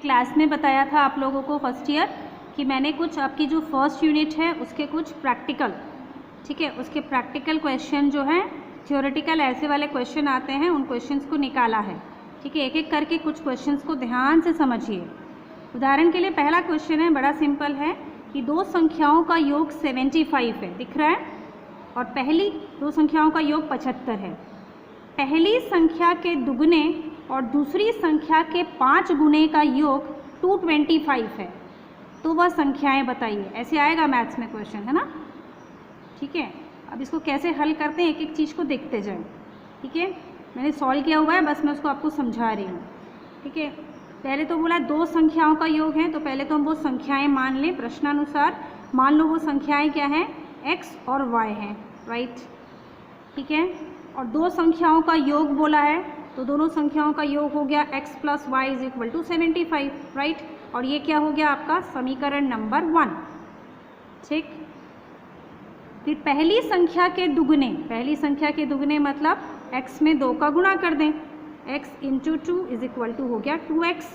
Class में बताया था आप लोगों को फर्स्ट ईयर कि मैंने कुछ आपकी जो फर्स्ट यूनिट है उसके कुछ प्रैक्टिकल, ठीक है, उसके प्रैक्टिकल क्वेश्चन जो हैं, थ्योरेटिकल ऐसे वाले क्वेश्चन आते हैं, उन क्वेश्चंस को निकाला है। ठीक है, एक एक करके कुछ क्वेश्चंस को ध्यान से समझिए। उदाहरण के लिए पहला क्वेश्चन है, बड़ा सिंपल है कि दो संख्याओं का योग 75 है, दिख रहा है, और पहली दो संख्याओं का योग 75 है। पहली संख्या के दुगने और दूसरी संख्या के 5 गुने का योग 225 है, तो वह संख्याएं बताइए। ऐसे आएगा मैथ्स में क्वेश्चन, है ना। ठीक है, अब इसको कैसे हल करते हैं एक एक चीज़ को देखते जाएं। ठीक है, मैंने सॉल्व किया हुआ है, बस मैं उसको आपको समझा रही हूँ। ठीक है, पहले तो बोला दो संख्याओं का योग है, तो पहले तो हम वो संख्याएं मान लें प्रश्नानुसार। मान लो वो संख्याएं क्या हैं, x और y हैं, राइट। ठीक है, और दो संख्याओं का योग बोला है, तो दोनों संख्याओं का योग हो गया x + y = 75, राइट। और ये क्या हो गया आपका समीकरण नंबर 1। ठीक, फिर पहली संख्या के दुगने, पहली संख्या के दुगने मतलब x में 2 का गुणा कर दें, x × 2 हो गया 2x।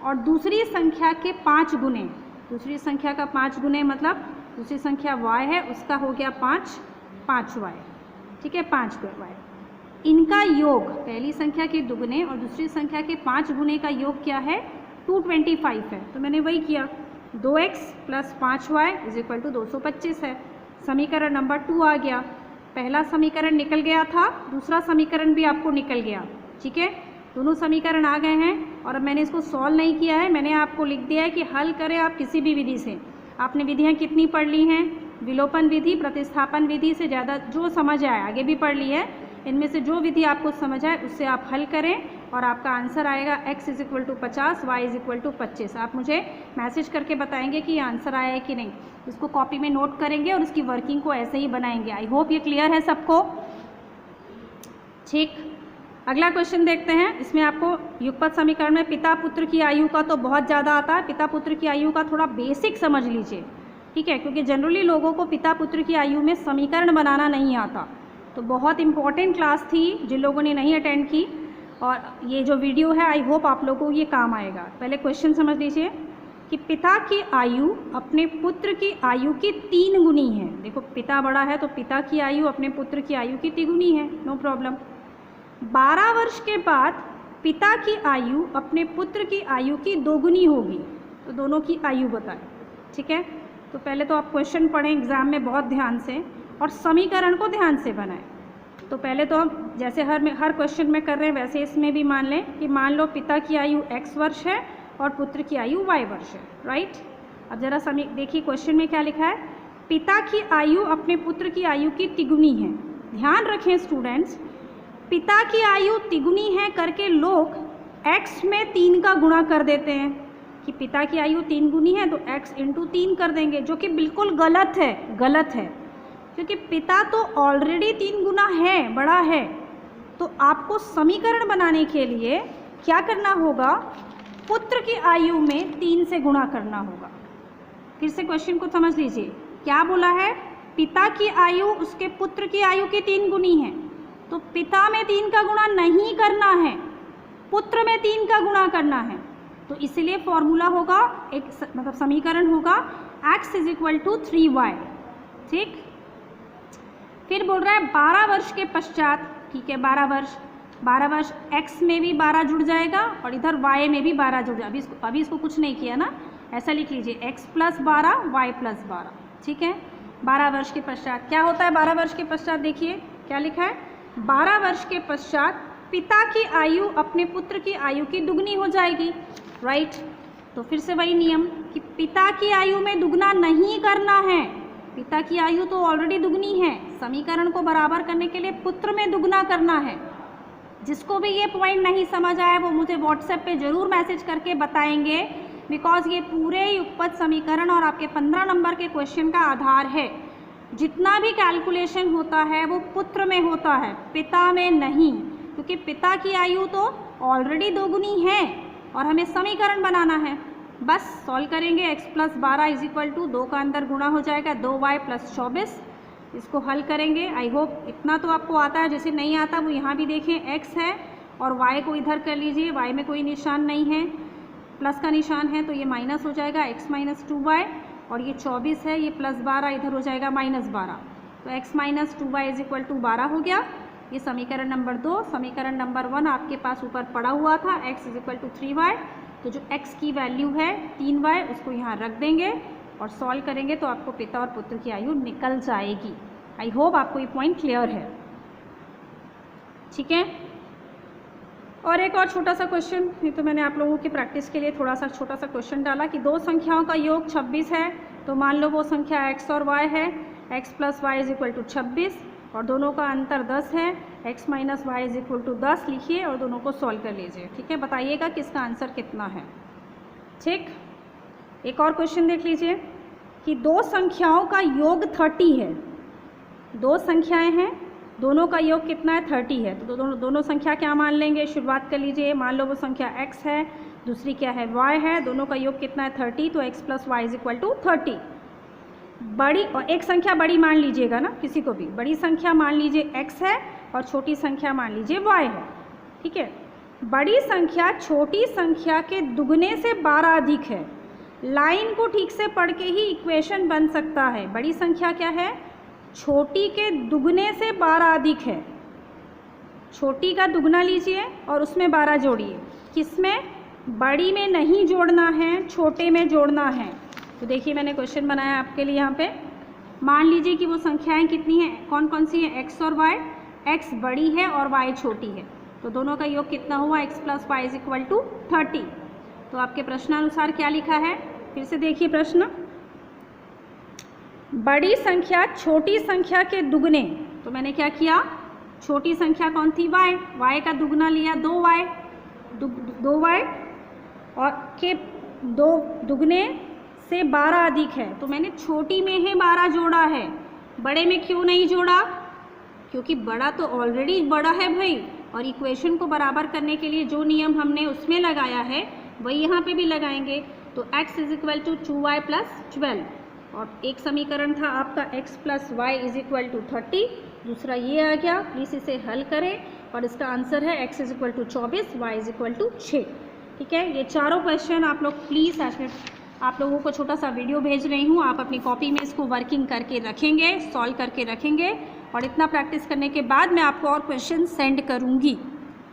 और दूसरी संख्या के 5 गुने, दूसरी संख्या का 5 गुने मतलब दूसरी संख्या y है, उसका हो गया 5y। ठीक है, 5y। इनका योग, पहली संख्या के दुगने और दूसरी संख्या के 5 गुने का योग क्या है, 225 है। तो मैंने वही किया, 2x + 5y = 225 है। समीकरण नंबर 2 आ गया। पहला समीकरण निकल गया था, दूसरा समीकरण भी आपको निकल गया। ठीक है, दोनों समीकरण आ गए हैं। और अब मैंने इसको सॉल्व नहीं किया है, मैंने आपको लिख दिया है कि हल करें आप किसी भी विधि से। आपने विधियाँ कितनी पढ़ ली हैं, विलोपन विधि, प्रतिस्थापन विधि से ज़्यादा जो समझ आए, आगे भी पढ़ ली है, इनमें से जो विधि आपको समझ आए उससे आप हल करें और आपका आंसर आएगा x = 50, y = 25। आप मुझे मैसेज करके बताएंगे कि ये आंसर आया है कि नहीं। इसको कॉपी में नोट करेंगे और इसकी वर्किंग को ऐसे ही बनाएंगे। आई होप ये क्लियर है सबको। ठीक, अगला क्वेश्चन देखते हैं। इसमें आपको युगपत समीकरण में पिता पुत्र की आयु का तो बहुत ज़्यादा आता है, पिता पुत्र की आयु का थोड़ा बेसिक समझ लीजिए। ठीक है, क्योंकि जनरली लोगों को पिता पुत्र की आयु में समीकरण बनाना नहीं आता। तो बहुत इंपॉर्टेंट क्लास थी, जिन लोगों ने नहीं अटेंड की, और ये जो वीडियो है आई होप आप लोगों को ये काम आएगा। पहले क्वेश्चन समझ लीजिए कि पिता की आयु अपने पुत्र की आयु की 3 गुनी है। देखो पिता बड़ा है तो पिता की आयु अपने पुत्र की आयु की 3 गुनी है, नो प्रॉब्लम। 12 वर्ष के बाद पिता की आयु अपने पुत्र की आयु की 2 गुनी होगी, तो दोनों की आयु बताएं। ठीक है, तो पहले तो आप क्वेश्चन पढ़ें एग्जाम में बहुत ध्यान से और समीकरण को ध्यान से बनाएं। तो पहले तो हम जैसे हर क्वेश्चन में कर रहे हैं वैसे इसमें भी मान लें कि मान लो पिता की आयु x वर्ष है और पुत्र की आयु y वर्ष है, राइट। अब जरा देखिए क्वेश्चन में क्या लिखा है, पिता की आयु अपने पुत्र की आयु की तिगुनी है। ध्यान रखें स्टूडेंट्स, पिता की आयु तिगुनी है करके लोग x में 3 का गुणा कर देते हैं कि पिता की आयु 3 गुनी है तो x × 3 कर देंगे, जो कि बिल्कुल गलत है, गलत है। क्योंकि पिता तो ऑलरेडी 3 गुना है, बड़ा है। तो आपको समीकरण बनाने के लिए क्या करना होगा, पुत्र की आयु में 3 से गुणा करना होगा। फिर से क्वेश्चन को समझ लीजिए, क्या बोला है, पिता की आयु उसके पुत्र की आयु की 3 गुनी है, तो पिता में 3 का गुणा नहीं करना है, पुत्र में 3 का गुणा करना है। तो इसलिए फॉर्मूला होगा, एक मतलब समीकरण होगा x = 3y। ठीक, फिर बोल रहा है 12 वर्ष के पश्चात। ठीक है, 12 वर्ष x में भी 12 जुड़ जाएगा और इधर y में भी 12 जुड़ जाएगा। अभी इसको कुछ नहीं किया ना, ऐसा लिख लीजिए x + 12 y + 12। ठीक है, 12 वर्ष के पश्चात क्या होता है, 12 वर्ष के पश्चात देखिए क्या लिखा है, 12 वर्ष के पश्चात पिता की आयु अपने पुत्र की आयु की दुगनी हो जाएगी, राइट। तो फिर से वही नियम कि पिता की आयु में दुगना नहीं करना है, पिता की आयु तो ऑलरेडी दुगनी है, समीकरण को बराबर करने के लिए पुत्र में दुगना करना है। जिसको भी ये पॉइंट नहीं समझ आया वो मुझे व्हाट्सएप पे ज़रूर मैसेज करके बताएंगे, बिकॉज ये पूरे युगपत समीकरण और आपके 15 नंबर के क्वेश्चन का आधार है। जितना भी कैलकुलेशन होता है वो पुत्र में होता है, पिता में नहीं, क्योंकि पिता की आयु तो ऑलरेडी 2 गुनी है और हमें समीकरण बनाना है। बस सॉल्व करेंगे, x + 12 = 2 का अंदर गुणा हो जाएगा 2y + 24। इसको हल करेंगे। आई होप इतना तो आपको आता है, जैसे नहीं आता वो यहाँ भी देखें, x है और y को इधर कर लीजिए, y में कोई निशान नहीं है, प्लस का निशान है तो ये माइनस हो जाएगा, x माइनस 2y, और ये 24 है, ये प्लस 12 इधर हो जाएगा माइनस 12, तो x minus 2y is equal to 12 हो गया। ये समीकरण नंबर 2। समीकरण नंबर 1 आपके पास ऊपर पड़ा हुआ था, x is equal to 3y, तो जो x की वैल्यू है 3y उसको यहाँ रख देंगे और सॉल्व करेंगे तो आपको पिता और पुत्र की आयु निकल जाएगी। आई होप आपको ये पॉइंट क्लियर है, ठीक है। और एक और छोटा सा क्वेश्चन, ये तो मैंने आप लोगों की प्रैक्टिस के लिए थोड़ा सा छोटा सा क्वेश्चन डाला कि दो संख्याओं का योग 26 है, तो मान लो वो संख्या x और y है, x plus Y is equal to 26, और दोनों का अंतर 10 है, x minus Y is equal to 10 लिखिए और दोनों को सॉल्व कर लीजिए, ठीक है। बताइएगा कि इसका आंसर कितना है, ठीक। एक और क्वेश्चन देख लीजिए कि दो संख्याओं का योग 30 है, दो संख्याएं हैं, दोनों का योग कितना है 30 है, तो दोनों संख्या क्या मान लेंगे, शुरुआत कर लीजिए। मान लो वो संख्या x है, दूसरी क्या है y है, दोनों का योग कितना है 30, तो x plus Y is equal to 30। बड़ी और एक संख्या बड़ी मान लीजिएगा ना, किसी को भी बड़ी संख्या मान लीजिए x है और छोटी संख्या मान लीजिए y है, ठीक है। बड़ी संख्या छोटी संख्या के दुगने से 12 अधिक है। लाइन को ठीक से पढ़ के ही इक्वेशन बन सकता है। बड़ी संख्या क्या है, छोटी के दुगने से 12 अधिक है। छोटी का दुगना लीजिए और उसमें 12 जोड़िए, किसमें, बड़ी में नहीं जोड़ना है, छोटे में जोड़ना है। तो देखिए मैंने क्वेश्चन बनाया आपके लिए यहाँ पे। मान लीजिए कि वो संख्याएं कितनी हैं, कौन कौन सी हैं, x और y, x बड़ी है और y छोटी है, तो दोनों का योग कितना हुआ, x plus Y is equal to 30। तो आपके प्रश्नानुसार क्या लिखा है, फिर से देखिए प्रश्न, बड़ी संख्या छोटी संख्या के दुगने, तो मैंने क्या किया, छोटी संख्या कौन थी y का दुगना लिया 2y और के दो दुगने से 12 अधिक है, तो मैंने छोटी में ही 12 जोड़ा है, बड़े में क्यों नहीं जोड़ा, क्योंकि बड़ा तो ऑलरेडी बड़ा है भाई, और इक्वेशन को बराबर करने के लिए जो नियम हमने उसमें लगाया है वही यहाँ पे भी लगाएंगे। तो x is equal to 2y plus 12, और एक समीकरण था आपका x plus Y is equal to 30, दूसरा ये आ गया। प्लीज़ इसे हल करें और इसका आंसर है x is equal to 24, y is equal to 6, ठीक है। ये चारों क्वेश्चन आप लोग प्लीज़, आप लोगों को छोटा सा वीडियो भेज रही हूँ, आप अपनी कॉपी में इसको वर्किंग करके रखेंगे, सॉल्व करके रखेंगे, और इतना प्रैक्टिस करने के बाद मैं आपको और क्वेश्चन सेंड करूँगी,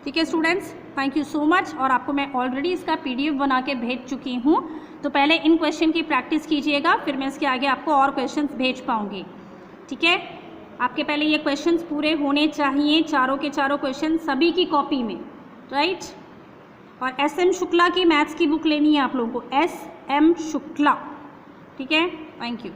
ठीक है students. Thank you so much. और आपको मैं ऑलरेडी इसका PDF बना के भेज चुकी हूँ, तो पहले इन क्वेश्चन की प्रैक्टिस कीजिएगा, फिर मैं इसके आगे आपको और क्वेश्चंस भेज पाऊँगी, ठीक है। आपके पहले ये क्वेश्चंस पूरे होने चाहिए, चारों के चारों क्वेश्चन सभी की कॉपी में, राइट। और SM शुक्ला की मैथ्स की बुक लेनी है आप लोगों को, SM शुक्ला, ठीक है। Thank you.